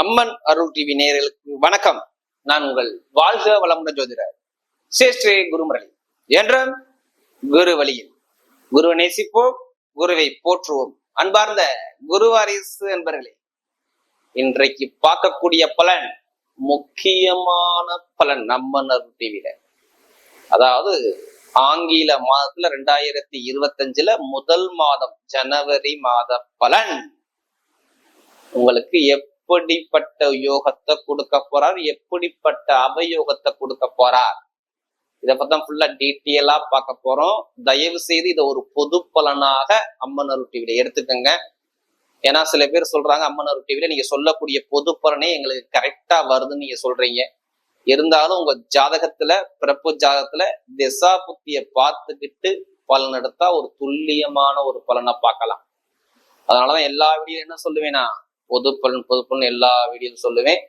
அம்மன் அருள் TV நேயர்களுக்கு வணக்கம். நான் உங்கள் வாழ்க வளமுடன் ஜோதிடர் ஸ்ரீ குருமுரளி என்ற குரு வழியில் குருவை நேசிப்போம், குருவை போற்றுவோம். அன்பார்ந்த குருவாரிசு என்பர்களே, இன்றைக்கு பார்க்கக்கூடிய பலன் முக்கியமான பலன் அம்மன் அருள் டிவியில. அதாவது ஆங்கில மாதத்துல 2025 முதல் மாதம் ஜனவரி மாத பலன் உங்களுக்கு எப்படிப்பட்ட யோகத்தை கொடுக்க போறார், எப்படிப்பட்ட அபயோகத்தை கொடுக்க போறார், இதை பத்தி ஃபுல்லா டீட்டெயிலா பார்க்க போறோம். தயவு செய்து இதை ஒரு பொது பலனாக அம்மன் அருள் டிவியில எடுத்துக்கோங்க. ஏன்னா சில பேர் சொல்றாங்க அம்மன் அருள் டிவியில நீங்க சொல்லக்கூடிய பொது பலனே எங்களுக்கு கரெக்டா வருதுன்னு நீங்க சொல்றீங்க. இருந்தாலும் உங்க ஜாதகத்துல, பிறப்பு ஜாதகத்துல திசா புத்திய பார்த்துக்கிட்டு பலன் எடுத்தா ஒரு துல்லியமான ஒரு பலனை பார்க்கலாம். அதனாலதான் எல்லா வீடியோ என்ன சொல்லுவேன்னா பொது பலன் எல்லா வீடியோவும் சொல்லுவேன்.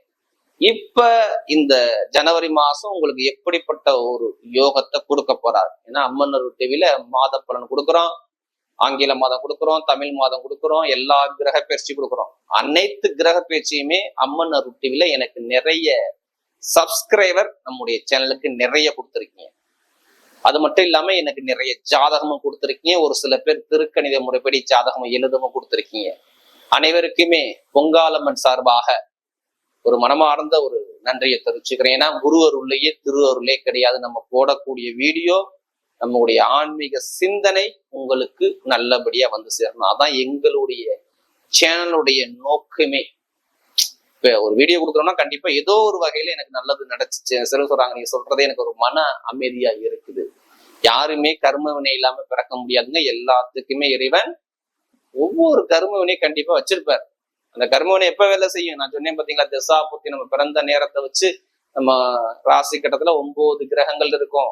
இப்ப இந்த ஜனவரி மாசம் உங்களுக்கு எப்படிப்பட்ட ஒரு யோகத்தை கொடுக்க போறாரு. ஏன்னா அம்மன் அருள் டிவியில மாத பலன் கொடுக்குறோம், ஆங்கில மாதம் கொடுக்குறோம், தமிழ் மாதம் கொடுக்குறோம், எல்லா கிரக பயிற்சி கொடுக்குறோம். அனைத்து கிரக பயிற்சியுமே அம்மன் அருள் டிவியில எனக்கு நிறைய சப்ஸ்கிரைபர் நம்முடைய சேனலுக்கு நிறைய கொடுத்துருக்கீங்க. அது மட்டும் இல்லாம எனக்கு நிறைய ஜாதகமும் கொடுத்துருக்கீங்க. ஒரு சில பேர் திருக்கணித முறைப்படி ஜாதகம் எழுதவும் கொடுத்துருக்கீங்க. அனைவருக்குமே பொங்காலம்மன் சார்பாக ஒரு மனமார்ந்த ஒரு நன்றியை தெரிவிச்சுக்கிறேன். ஏன்னா குரு அருள்லையே திரு அருளே கிடையாது. நம்ம போடக்கூடிய வீடியோ நம்மளுடைய ஆன்மீக சிந்தனை உங்களுக்கு நல்லபடியா வந்து சேரணும். அதான் எங்களுடைய சேனலுடைய நோக்கமே. இப்ப ஒரு வீடியோ கொடுக்குறோம்னா கண்டிப்பா ஏதோ ஒரு வகையில எனக்கு நல்லது நடந்துச்சு சில சொல்றாங்க. நீங்க சொல்றதே எனக்கு ஒரு மன அமைதியா இருக்குது. யாருமே கர்ம வினை இல்லாம பிறக்க முடியாதுங்க. எல்லாத்துக்குமே இறைவன் ஒவ்வொரு கர்ம வினையும் கண்டிப்பா வச்சிருப்பார். அந்த கர்ம வினை எப்ப வேலை செய்யும்? நான் சொன்னேன் பாத்தீங்களா, திசா புத்தி நம்ம பிறந்த நேரத்தை வச்சு நம்ம ராசி கட்டத்துல 9 கிரகங்கள் இருக்கும்.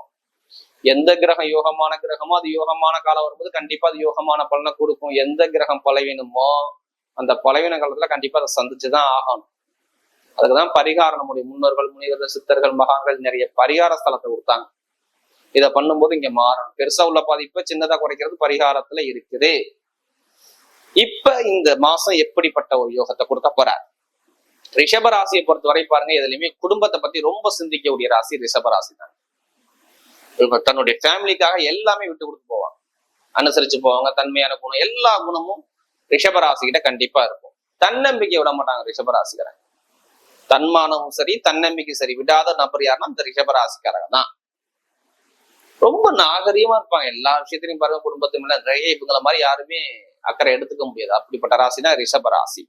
எந்த கிரகம் யோகமான கிரகமோ அது யோகமான காலம் வரும்போது கண்டிப்பா அது யோகமான பலனை கொடுக்கும். எந்த கிரகம் பலவீனமோ அந்த பலவீன காலத்துல கண்டிப்பா அதை சந்திச்சுதான் ஆகணும். அதுக்குதான் பரிகாரம் நம்முடைய முன்னோர்கள், முனிவர்கள், சித்தர்கள், மகான்கள் நிறைய பரிகார ஸ்தலத்தை கொடுத்தாங்க. இதை பண்ணும்போது இங்க மாறணும். பெருசா உள்ள பாதிப்பை சின்னதா குறைக்கிறது பரிகாரத்துல இருக்குது. இப்ப இந்த மாசம் எப்படிப்பட்ட ஒரு யோகத்தை கொடுக்க போறார்? ரிஷப ராசியை பொறுத்தவரை பாருங்க, எதுலையுமே குடும்பத்தை பத்தி ரொம்ப சிந்திக்கக்கூடிய ராசி ரிஷப ராசி தான். இவங்க தன்னுடைய ஃபேமிலிக்காக எல்லாமே விட்டு கொடுத்து போவாங்க, அனுசரிச்சு போவாங்க. தன்மையான குணம், எல்லா குணமும் ரிஷப ராசிகிட்ட கண்டிப்பா இருக்கும். தன்னம்பிக்கை விட மாட்டாங்க ரிஷப ராசிக்காரங்க. தன்மானமும் சரி, தன்னம்பிக்கை சரி விடாத நபர் யாருன்னா அந்த ரிஷப ராசிக்காரங்க தான். ரொம்ப நாகரீகமா இருப்பாங்க எல்லா விஷயத்திலையும். பாருங்க, குடும்பத்து மேல நிறைய இவங்கள மாதிரி யாருமே அக்கறை எடுத்துக்க முடியாது. அப்படிப்பட்ட ராசி தான் ரிஷப ராசி.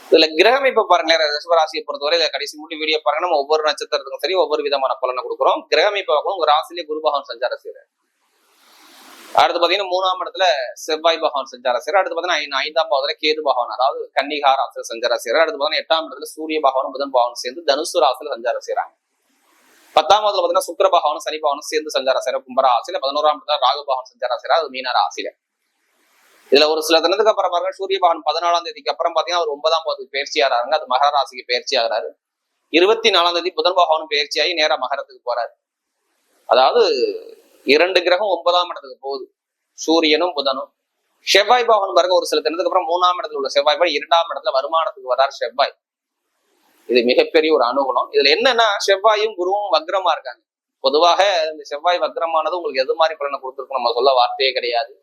இதுல கிரகம் இப்ப பாருங்களேன், ரிஷப ராசியை பொறுத்தவரை இதுல கடைசி முடி வீடியோ பாருங்க. நம்ம ஒவ்வொரு நட்சத்திரத்துக்கும் சரி ஒவ்வொரு விதமான பலனை கொடுக்குறோம். கிரகம் இப்ப உங்க ராசிலேயே குரு பகவான் சஞ்சாரம் செய்யறாரு. அடுத்து பாத்தீங்கன்னா 3ஆம் இடத்துல செவ்வாய் பகவான் சஞ்சாரம் செய்யறாரு. அடுத்து பாத்தீங்கன்னா 5ஆம் பாவத்துல கேது பகவான், அதாவது கன்னிகா ராசியில சஞ்சாரம் செய்யறாரு. அடுத்து பாத்தீங்கன்னா 8ஆம் இடத்துல சூரிய பகவானும் புதன் பகவானும் சேர்ந்து தனுசு ராசியில சஞ்சாரம் செய்யறாங்க. 10ஆம் இடத்துல பாத்தீங்கன்னா சுக்கிர பகவானும் சனி பகவானும் சேர்ந்து சஞ்சாரம் செய்யற கும்பராசியில. 11ஆம் இடத்துல ராகு பகவான் சஞ்சாரம் செய்யறாரு, அது மீன ராசியில. இதுல ஒரு சில தினத்துக்கு அப்புறம் பாருங்க, சூரிய பகவான் 14ஆம் தேதிக்கு அப்புறம் பாத்தீங்கன்னா ஒரு 9ஆம் பாவத்துக்கு பயிற்சி ஆகிறாங்க. அது மகர ராசிக்கு பயிற்சி ஆகிறாரு. 24ஆம் தேதி புதன் பகவானும் பயிற்சியாகி நேரா மகரத்துக்கு போறாரு. அதாவது 2 கிரகம் 9ஆம் இடத்துக்கு போகுது, சூரியனும் புதனும். செவ்வாய் பகவான் பாருங்க, ஒரு சில தினத்துக்கு அப்புறம் 3ஆம் இடத்துல உள்ள செவ்வாய் பாரு 2ஆம் இடத்துல வருமானத்துக்கு வர்றாரு செவ்வாய். இது மிகப்பெரிய ஒரு அனுகூலம். இதுல என்னன்னா, செவ்வாயும் குருவும் வக்ரமா இருக்காங்க. பொதுவாக இந்த செவ்வாய் வக்ரமானது உங்களுக்கு எது மாதிரி பலனை கொடுத்துருக்கும் நம்ம சொல்ல வார்த்தையே கிடையாது.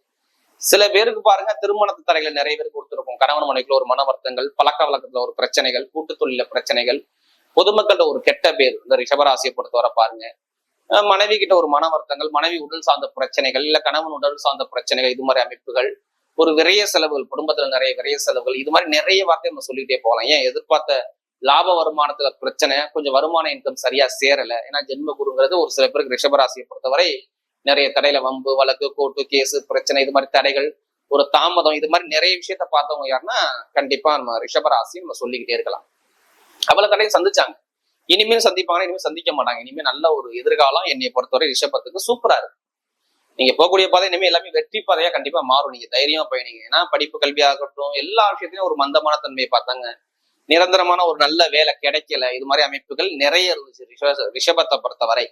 சில பேருக்கு பாருங்க, திருமணத்து தடைகள் நிறைய பேருக்கு கொடுத்துருக்கும். கணவன் மனைவிக்குள்ள ஒரு மன வருத்தங்கள், பழக்க வழக்கத்துல ஒரு பிரச்சனைகள், கூட்டு தொழில பிரச்சனைகள், பொதுமக்கள்கிட்ட ஒரு கெட்ட பேர். இந்த ரிஷபராசியை பொறுத்தவரை பாருங்க, மனைவி கிட்ட ஒரு மன வருத்தங்கள், மனைவி உடல் சார்ந்த பிரச்சனைகள், இல்ல கணவன் உடல் சார்ந்த பிரச்சனைகள், இது மாதிரி அமைப்புகள், ஒரு விரைய செலவுகள், குடும்பத்துல நிறைய விரைய செலவுகள், இது மாதிரி நிறைய வார்த்தை நம்ம சொல்லிட்டே போகலாம். ஏன் எதிர்பார்த்த லாப வருமானத்துல பிரச்சனை, கொஞ்சம் வருமான இன்கம் சரியா சேரல. ஏன்னா ஜென்ம குருங்கிறது ஒரு சில பேருக்கு ரிஷபராசியை பொறுத்தவரை நிறைய தடையில வம்பு வழக்கு, கோர்ட்டு கேஸ் பிரச்சனை, இது மாதிரி தடைகள், ஒரு தாமதம், இது மாதிரி நிறைய விஷயத்த பார்த்தவங்க யாருன்னா கண்டிப்பா நம்ம ரிஷபராசி நம்ம சொல்லிக்கிட்டே இருக்கலாம். அவ்வளவு தடையை சந்திச்சாங்க, இனிமேல் சந்திப்பாங்க, இனிமேல் சந்திக்க மாட்டாங்க. இனிமேல் நல்ல ஒரு எதிர்காலம் என்னை பொறுத்தவரை ரிஷபத்துக்கு சூப்பரா இருக்கு. நீங்க போகக்கூடிய பாதை இனிமேல் எல்லாமே வெற்றி பாதையா கண்டிப்பா மாறும். நீங்க தைரியமா பயணிங்க. ஏன்னா படிப்பு கல்வி ஆகட்டும், எல்லா விஷயத்தையும் ஒரு மந்தமான தன்மையை பார்த்தாங்க. நிரந்தரமான ஒரு நல்ல வேலை கிடைக்கல. இது மாதிரி அமைப்புகள் நிறைய இருந்துச்சு ரிஷபத்தை பொறுத்தவரை.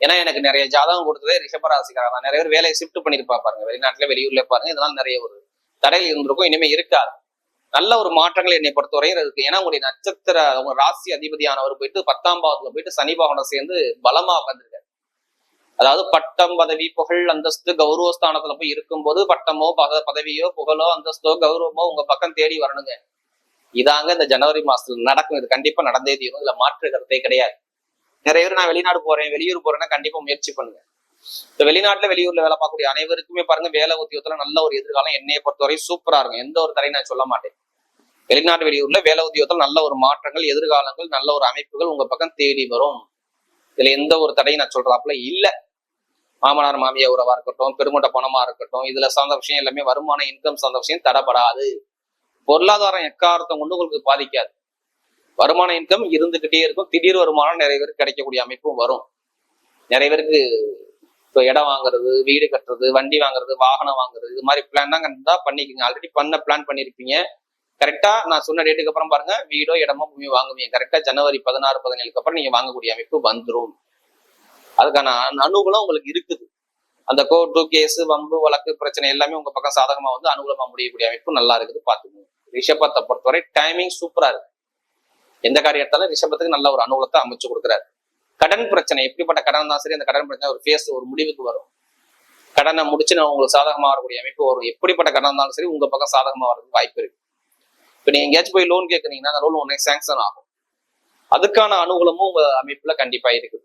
ஏன்னா எனக்கு நிறைய ஜாதகம் கொடுத்ததே ரிஷபராசிக்காக தான். நிறைய பேர் வேலையை ஷிஃப்ட் பண்ணிருப்பா பாருங்க, வெளிநாட்டுல வெளியூர்ல பாருங்க. இதனால நிறைய ஒரு தடைகள் இருந்திருக்கும், இனிமே இருக்காது. நல்ல ஒரு மாற்றங்கள் என்னை பொறுத்தவரையும் இருக்கு. ஏன்னா உங்களுடைய நட்சத்திர உங்க ராசி அதிபதியானவர் போயிட்டு 10ஆம் பாவத்துல போயிட்டு சனி பகவானை சேர்ந்து பலமா உட்காந்துருக்காரு. அதாவது பட்டம், பதவி, புகழ், அந்தஸ்து, கௌரவஸ்தானத்துல போய் இருக்கும்போது பட்டமோ பதவியோ புகழோ அந்தஸ்தோ கௌரவமோ உங்க பக்கம் தேடி வரணுங்க. இதாங்க இந்த ஜனவரி மாசத்துல நடக்கும். இது கண்டிப்பா நடந்தே தீரும். இதுல மாற்று கருத்தே கிடையாது. நிறைய பேர் நான் வெளிநாடு போறேன் வெளியூர் போறேன்னா கண்டிப்பா முயற்சி பண்ணுங்க. இந்த வெளிநாட்டுல வெளியூர்ல வேலை பார்க்கக்கூடிய அனைவருக்குமே பாருங்க வேலை உத்தியோகத்துல நல்ல ஒரு எதிர்காலம் என்னைய பொறுத்தவரை சூப்பரா இருக்கும். எந்த ஒரு தடையும் நான் சொல்ல மாட்டேன். வெளிநாட்டு வெளியூர்ல வேலை உத்தியோகத்துல நல்ல ஒரு மாற்றங்கள், எதிர்காலங்கள், நல்ல ஒரு அமைப்புகள் உங்க பக்கம் தேடி வரும். இதுல எந்த ஒரு தடையும் நான் சொல்றாப்புல இல்ல. மாமனார் மாமியார் உறவா இருக்கட்டும், பெருமட்ட பணமா இருக்கட்டும், இதுல சார்ந்த விஷயம் எல்லாமே வருமான இன்கம் சார்ந்த விஷயம் தடைபடாது. பொருளாதாரம் எக்காரத்தம் கொண்டு உங்களுக்கு பாதிக்காது. வருமான இன்கம் இருந்துகிட்டே இருக்கும். திடீர் வருமானம் நிறைய பேருக்கு கிடைக்கக்கூடிய அமைப்பும் வரும். நிறைய பேருக்கு இப்போ இடம் வாங்குறது, வீடு கட்டுறது, வண்டி வாங்குறது, வாகனம் வாங்குறது, இது மாதிரி பிளான் தான் கண்டிப்பா பண்ணிக்கோங்க. ஆல்ரெடி பிளான் பண்ணிருப்பீங்க. கரெக்டா நான் சொன்ன டேட்டுக்கு அப்புறம் பாருங்க வீடோ இடமோ பூமி வாங்குவீங்க. கரெக்டா ஜனவரி 16, 17க்கு அப்புறம் நீங்க வாங்கக்கூடிய அமைப்பு வந்துடும். அதுக்கான அனுகூலம் உங்களுக்கு இருக்குது. அந்த கோர்ட்டு கேஸ், வம்பு, வழக்கு, பிரச்சனை எல்லாமே உங்க பக்கம் சாதகமா வந்து அனுகூலமா முடியக்கூடிய அமைப்பு நல்லா இருக்குது. பாத்துக்கோங்க. ரிஷபத்தை பொறுத்தவரை டைமிங் சூப்பரா இருக்கு. எந்த காரியம் எடுத்தாலும் ரிஷபத்துக்கு நல்ல ஒரு அனுகூலத்தை அமைச்சு கொடுக்குறாரு. கடன் பிரச்சனை, எப்படிப்பட்ட கடன் தான் சரி, அந்த கடன் பிரச்சனை ஒரு ஃபேஸ் ஒரு முடிவுக்கு வரும். கடனை முடிச்சு நான் உங்களுக்கு சாதகமா வரக்கூடிய அமைப்பு வரும். எப்படிப்பட்ட கடன் இருந்தாலும் சரி உங்க பக்கம் சாதகமா வரதுக்கு வாய்ப்பு இருக்கு. இப்ப நீங்க எங்கேயாச்சும் போய் லோன் கேட்குறீங்கன்னா அந்த லோன் உடனே சாங்ஷன் ஆகும். அதுக்கான அனுகூலமும் உங்க அமைப்புல கண்டிப்பா இருக்குது.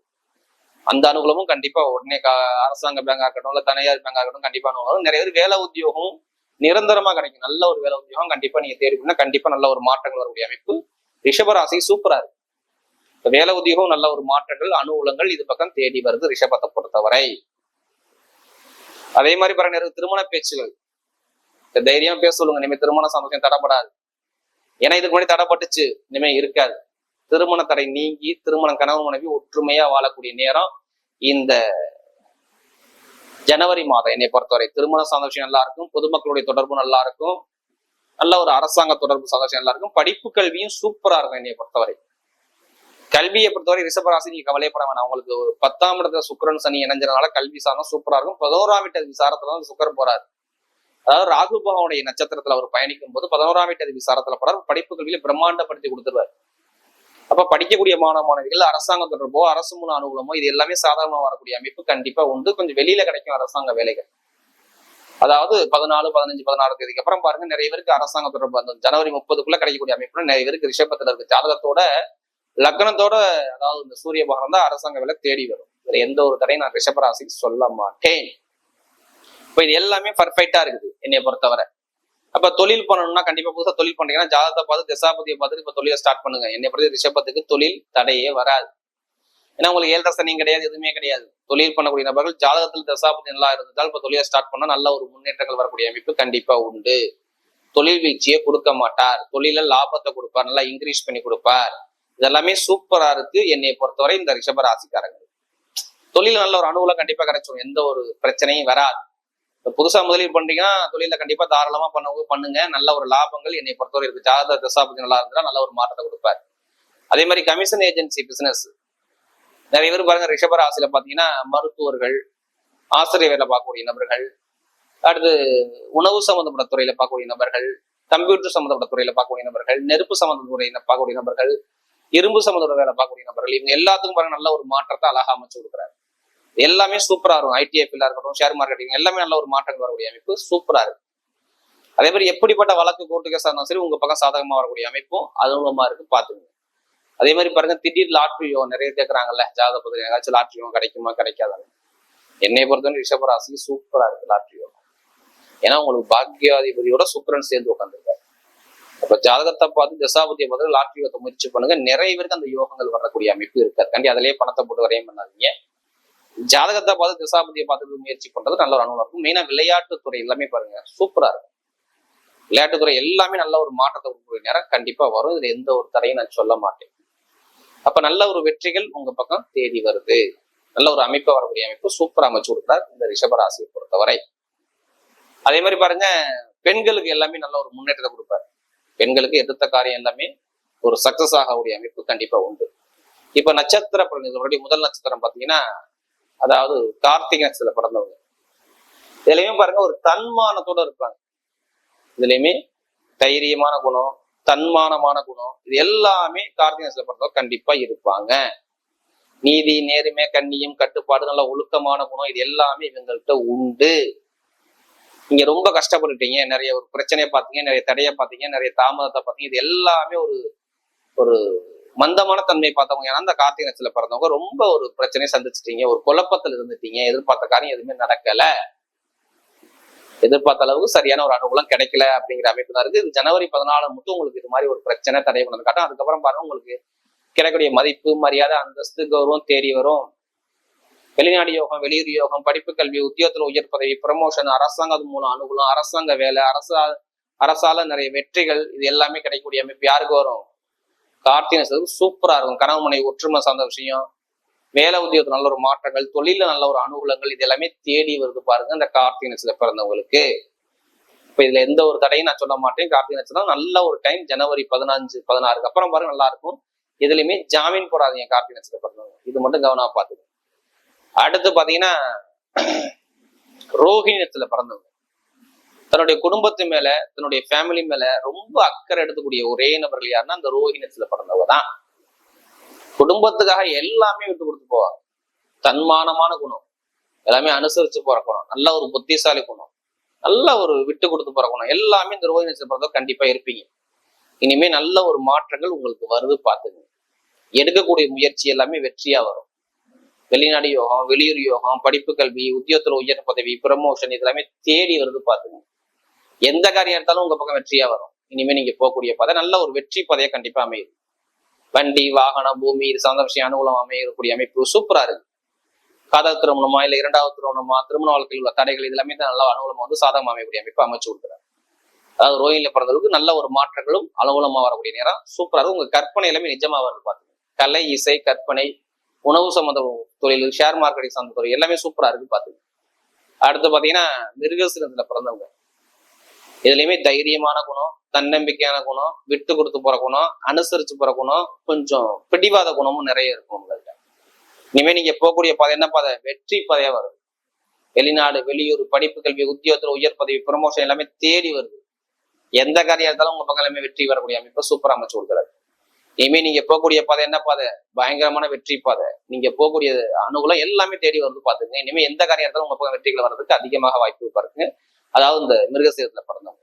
அந்த அனுகூலமும் கண்டிப்பா உடனே அரசாங்க பேங்கா இருக்கட்டும், இல்ல தனியார் பேங்கா இருக்கட்டும், கண்டிப்பா அனுகூலம். நிறைய பேர் வேலை உத்தியோகம் நிரந்தரமா கிடைக்கும். நல்ல ஒரு வேலை உத்தியோகம் கண்டிப்பா நீங்க தேடி பண்ணா கண்டிப்பா நல்ல ஒரு மாற்றங்கள் வரக்கூடிய அமைப்பு ரிஷபராசி சூப்பரா இருக்கு. வேலை உத்தியோகம் நல்ல ஒரு மாற்றங்கள், அனுகூலங்கள் இது பக்கம் தேடி வருது ரிஷபத்தை பொறுத்தவரை. அதே மாதிரி பாருங்க திருமண பேச்சுகள் தைரியம் பேச சொல்லுங்க. இனிமே திருமண சந்தோஷம் தடைப்படாது. ஏன்னா இதுக்கு முன்னாடி தடைப்பட்டுச்சு, இனிமே இருக்காது. திருமண தடை நீங்கி திருமணம் கணவன் மனைவி ஒற்றுமையா வாழக்கூடிய நேரம் இந்த ஜனவரி மாதம். என்னை பொறுத்தவரை திருமண சந்தோஷம் நல்லா இருக்கும். பொதுமக்களுடைய தொடர்பு நல்லா இருக்கும். நல்ல ஒரு அரசாங்க தொடர்பு சந்தோஷம் நல்லா இருக்கும். படிப்பு கல்வியும் சூப்பரா இருக்கும். என்னை பொறுத்தவரை கல்வியை பொறுத்தவரை ரிஷபராசி நீங்க கவலைப்பட வேணாம். உங்களுக்கு 10ஆம் இடத்துல சுக்கிரன் சனி இணைஞ்சதுனால கல்வி சாதனம் சூப்பரா இருக்கும். 11ஆம் வீட்டு விசாரத்துல வந்து சுக்கிரன் போறாரு. அதாவது ராகு பகவானுடைய நட்சத்திரத்துல அவர் பயணிக்கும் போது 11ஆம் வீட்டு விசாரத்துல போறாரு. படிப்பு கல்வியில பிரம்மாண்டப்படுத்தி கொடுத்துருவாரு. அப்ப படிக்கக்கூடிய மாணவ மாணவிகள் அரசாங்க தொடர்போ அரசு மூல அனுகூலமோ இது எல்லாமே சாதாரணமா வரக்கூடிய அமைப்பு கண்டிப்பா உண்டு. கொஞ்சம் வெளியில கிடைக்கும் அரசாங்க வேலைகள். அதாவது 14, 15, 16 தேதிக்கு அப்புறம் பாருங்க நிறைய பேருக்கு அரசாங்க தொடர்பு அந்த ஜனவரி 30க்குள்ள கிடைக்கக்கூடிய அமைப்புல நிறைய பேருக்கு ரிஷபத்துல இருக்கு. ஜாதகத்தோட லக்னத்தோட அதாவது இந்த சூரிய பகவான் தான் அரசாங்க வேலை தேடி வரும். இதுல எந்த ஒரு தடையும் நான் ரிஷபராசிக்கு சொல்ல மாட்டேன். இப்ப இது எல்லாமே பர்ஃபெக்டா இருக்குது என்னைய பொறுத்தவரை. அப்ப தொழில் பண்ணணும்னா கண்டிப்பா புதுசா தொழில் பண்றீங்கன்னா ஜாதகத்தை பார்த்து திசாபதியை பார்த்துட்டு இப்ப தொழிலை ஸ்டார்ட் பண்ணுங்க. என்னை பொறுத்த ரிஷபத்துக்கு தொழில் தடையே வராது. ஏன்னா உங்களுக்கு 7 சனியும் கிடையாது, எதுவுமே கிடையாது. தொழில் பண்ணக்கூடிய நபர்கள் ஜாதகத்தில் தசாபதி நல்லா இருந்தால் இப்ப தொழிலை ஸ்டார்ட் பண்ணா நல்ல ஒரு முன்னேற்றங்கள் வரக்கூடிய அமைப்பு கண்டிப்பா உண்டு. தொழில் வீழ்ச்சியை கொடுக்க மாட்டார். தொழில லாபத்தை கொடுப்பார், நல்லா இன்க்ரீஸ் பண்ணி கொடுப்பார். இதெல்லாமே சூப்பரா இருக்கு என்னைய பொறுத்தவரை இந்த ரிஷபராசிக்காரங்க. தொழில் நல்ல ஒரு அனுகூலம் கண்டிப்பா கிடைச்சிடும். எந்த ஒரு பிரச்சனையும் வராது. புதுசா முதலீடு பண்றீங்கன்னா தொழில கண்டிப்பா தாராளமா பண்ணுங்க. நல்ல ஒரு லாபங்கள் என்னை பொறுத்தவரை இருக்கு. ஜாதக தசாபதி நல்லா இருந்தா நல்ல ஒரு மாற்றத்தை கொடுப்பாரு. அதே மாதிரி கமிஷன் ஏஜென்சி பிசினஸ் நிறைய பேர் பாருங்க ரிஷபராசியில பாத்தீங்கன்னா மருத்துவர்கள், ஆசிரியர் வேலை பார்க்கக்கூடிய நபர்கள், அடுத்து உணவு சம்பந்தப்பட்ட துறையில பார்க்கக்கூடிய நபர்கள், கம்ப்யூட்டர் சம்பந்தப்பட்ட துறையில பார்க்கக்கூடிய நபர்கள், நெருப்பு சம்பந்தப்பட்ட துறையில பார்க்கக்கூடிய நபர்கள், இரும்பு சம்பந்தப்பட்ட வேலை பார்க்கக்கூடிய நபர்கள், இவங்க எல்லாத்துக்கும் பாருங்க நல்ல ஒரு மாற்றத்தை அழகா அமைச்சு கொடுக்குறாரு. எல்லாமே சூப்பரா இருக்கும். ஐடிஎஃப்ல இருக்கட்டும், ஷேர் மார்க்கெட்டிங் எல்லாமே நல்ல ஒரு மாற்றங்கள் வரக்கூடிய அமைப்பு சூப்பரா இருக்கு. அதே மாதிரி எப்படிப்பட்ட வழக்கு கோர்ட்டு கேஸா இருந்தாலும் சரி உங்க பக்கம் சாதகமா வரக்கூடிய அமைப்பும் அனுகூலமா இருக்கு. பாத்துக்கோங்க. அதே மாதிரி பாருங்க திடீர் லாட்ரியோ நிறைய கேட்கறாங்கல்ல ஜாதக பத்திரிகை ஏதாச்சும் லாட்ரியோ கிடைக்குமா கிடைக்காதாங்க. என்னை பொறுத்தவரை ரிஷபராசி சூப்பரா இருக்கு லாட்ரியோ. ஏன்னா உங்களுக்கு பாக்கியாதிபதியோட சுக்கிரன் சேர்ந்து உட்காந்துருக்காரு. அப்ப ஜாதகத்தை பார்த்து தசாபதியை பார்த்து லாட்ரியோத்தை முயற்சி பண்ணுங்க. நிறைய பேருக்கு அந்த யோகங்கள் வரக்கூடிய அமைப்பு இருக்காது. கண்டி அதிலேயே பணத்தை போட்டு வரையும் பண்ணாதீங்க. ஜாதகத்தை பார்த்து தசாபதியை பார்த்து முயற்சி பண்றது நல்ல ஒரு அனுகூலம் இருக்கும். மெயினா விளையாட்டுத்துறை எல்லாமே பாருங்க சூப்பரா இருக்கும். விளையாட்டுத்துறை எல்லாமே நல்ல ஒரு மாற்றத்தை கொடுக்கக்கூடிய நேரம் கண்டிப்பா வரும். இதுல எந்த ஒரு தடையும் நான் சொல்ல மாட்டேன். அப்ப நல்ல ஒரு வெற்றிகள் உங்க பக்கம் தேடி வருது. நல்ல ஒரு அமைப்பை வரக்கூடிய அமைப்பு சூப்பரா அமைச்சு கொடுக்குறாரு இந்த ரிஷபராசியை பொறுத்தவரை. அதே மாதிரி பாருங்க பெண்களுக்கு எல்லாமே நல்ல ஒரு முன்னேற்றத்தை கொடுப்பாரு. பெண்களுக்கு எடுத்த காரியம் எல்லாமே ஒரு சக்சஸ் ஆகக்கூடிய அமைப்பு கண்டிப்பா உண்டு. இப்ப நட்சத்திர முதல் நட்சத்திரம் பாத்தீங்கன்னா அதாவது கார்த்திகை நட்சத்திரத்துல பிறந்தவங்க இதுலயுமே பாருங்க ஒரு தன்மானத்தோட இருப்பாங்க. இதுலயுமே தைரியமான குணம், தன்மானமான குணம், இது எல்லாமே கார்த்திகை நட்சத்திரத்தை பொறுத்தவரை கண்டிப்பா இருப்பாங்க. நீதி, நேர்மை, கண்ணியம், கட்டுப்பாடு, நல்ல ஒழுக்கமான குணம், இது எல்லாமே இவங்கள்ட்ட உண்டு. நீங்க ரொம்ப கஷ்டப்பட்டுட்டீங்க, நிறைய ஒரு பிரச்சனையை பார்த்தீங்க, நிறைய தடையை பார்த்தீங்க, நிறைய தாமதத்தை பார்த்தீங்க, இது எல்லாமே ஒரு ஒரு மந்தமான தன்மையை பார்த்தவங்க. ஏன்னா அந்த கார்த்திகை நட்சத்திரத்துல பிறந்தவங்க ரொம்ப ஒரு பிரச்சனையை சந்திச்சிட்டீங்க, ஒரு குழப்பத்துல இருந்துட்டீங்க, எதிர்பார்த்த காரியம் எதுவுமே நடக்கல, எதிர்பார்த்த அளவுக்கு சரியான ஒரு அனுகூலம் கிடைக்கல அப்படிங்கிற அமைப்பு தான் இருக்கு. இது ஜனவரி 14 மட்டும் உங்களுக்கு இது மாதிரி ஒரு பிரச்சனை தடை பண்ணது காட்டும். அதுக்கப்புறம் பாருங்க உங்களுக்கு கிடைக்கக்கூடிய மதிப்பு, மரியாதை, அந்தஸ்து, கௌரவம் தேடி வரும். வெளிநாடு யோகம், வெளியூர் யோகம், படிப்பு, கல்வி, உத்தியோகத்துல உயர் பதவி, ப்ரமோஷன், அரசாங்கம் மூலம் அனுகூலம், அரசாங்க வேலை, அரசால நிறைய வெற்றிகள், இது எல்லாமே கிடைக்கக்கூடிய அமைப்பு யாருக்கு வரும்? கார்த்திகை நட்சத்திரம் சூப்பரா இருக்கும். கணவன் மனைவி ஒற்றுமை சார்ந்த விஷயம், வேலை உத்தியோகத்துல நல்ல ஒரு மாற்றங்கள், தொழில நல்ல ஒரு அனுகூலங்கள், இது எல்லாமே தேடி வருது பாருங்க இந்த கார்த்திகை நட்சத்திரம் பிறந்தவங்களுக்கு. இப்ப இதுல எந்த ஒரு தடையும் நான் சொல்ல மாட்டேன். கார்த்திகை நட்சத்திரம் நல்ல ஒரு டைம். ஜனவரி 15, 16 அப்புறம் பாருங்க நல்லா இருக்கும். இதுலயுமே ஜாமீன் போடாதீங்க கார்த்திகை நட்சத்திரம் பிறந்தவங்க, இது மட்டும் கவனமா பாத்துக்கோங்க. அடுத்து பாத்தீங்கன்னா ரோஹிணி நட்சத்திரத்துல பிறந்தவங்க தன்னுடைய குடும்பத்து மேல, தன்னுடைய ஃபேமிலி மேல ரொம்ப அக்கறை எடுத்துக்கூடிய ஒரே நபர்கள் யாருன்னா அந்த ரோஹிணி நட்சத்திரத்துல பிறந்தவங்க தான். குடும்பத்துக்காக எல்லாமே விட்டு கொடுத்து போவாங்க. தன்மானமான குணம், எல்லாமே அனுசரிச்சு போற குணம், நல்ல ஒரு புத்திசாலி குணம், நல்ல ஒரு விட்டு கொடுத்து போற குணம், எல்லாமே இந்த ரோஹிணி நட்சத்திரத்தை பிறந்தவங்க கண்டிப்பா இருப்பீங்க. இனிமே நல்ல ஒரு மாற்றங்கள் உங்களுக்கு வருது பாத்துங்க. எடுக்கக்கூடிய முயற்சி எல்லாமே வெற்றியா வரும். வெளிநாடு யோகம், வெளியூர் யோகம், படிப்பு, கல்வி, உத்தியோகத்துல உயர் பதவி, ப்ரமோஷன், இதெல்லாமே தேடி வருது பாத்துங்க. எந்த காரியம் எடுத்தாலும் உங்க பக்கம் வெற்றியா வரும். இனிமே நீங்க போகக்கூடிய பாதை நல்ல ஒரு வெற்றி பாதையா கண்டிப்பா அமையுது. வண்டி, வாகனம், பூமி, இது சார்ந்த விஷயம் அனுகூலம் அமையக்கூடிய அமைப்பு சூப்பரா இருக்கு. காதல் திருமணமா இல்ல இரண்டாவது திருமணமா, திருமண வாழ்க்கையில் உள்ள தடைகள், இது எல்லாமே நல்ல அனுகூலமா வந்து சாதகம் அமையக்கூடிய அமைப்பு அமைச்சு கொடுக்குறாரு. அதாவது ரோஹிணியில பிறந்தவருக்கு நல்ல ஒரு மாற்றங்களும் அனுகூலமா வரக்கூடிய நேரம் சூப்பரா இருக்கும். உங்க கற்பனை எல்லாமே நிஜமா வருது பாத்துங்க. கலை, இசை, கற்பனை, உணவு சம்பந்த தொழில், ஷேர் மார்க்கெட்டிங் சார்ந்த தொழில் எல்லாமே சூப்பரா இருக்கு பாத்துங்க. அடுத்து பாத்தீங்கன்னா மிருகசீரத்துல பிறந்தவங்க, இதுலயுமே தைரியமான குணம், தன்னம்பிக்கையான குணம், விட்டு கொடுத்து போற குணம், அனுசரிச்சு போற குணம், கொஞ்சம் பிடிவாத குணமும் நிறைய இருக்கும் உங்கள்கிட்ட. இனிமே நீங்க போகக்கூடிய பாதை என்ன பாதை? வெற்றி பாதையா வருது. வெளிநாடு, வெளியூர், படிப்பு, கல்வி, உத்தியோகத்துல உயர் பதவி, ப்ரமோஷன் எல்லாமே தேடி வருது. எந்த காரியம் இருந்தாலும் உங்க பக்கம் எல்லாமே வெற்றி வரக்கூடிய அமைப்பு சூப்பரா அமைச்சு கொடுக்குறாரு. இனிமே நீங்க போகக்கூடிய பாதை என்ன பாதை? பயங்கரமான வெற்றி பாதை. நீங்க போகக்கூடிய அனுகூலம் எல்லாமே தேடி வருது பாத்துங்க. இனிமே எந்த காரியம் இருந்தாலும் உங்க பக்கம் வெற்றிகள் வர்றதுக்கு அதிகமாக வாய்ப்பு பாருங்க. அதாவது இந்த மிருகசீரத்துல பிறந்தவங்க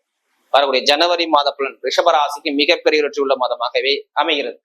வரக்கூடிய ஜனவரி மாத பலன் ரிஷபராசிக்கு மிகப்பெரிய வெற்றி உள்ள மாதமாகவே அமைகிறது.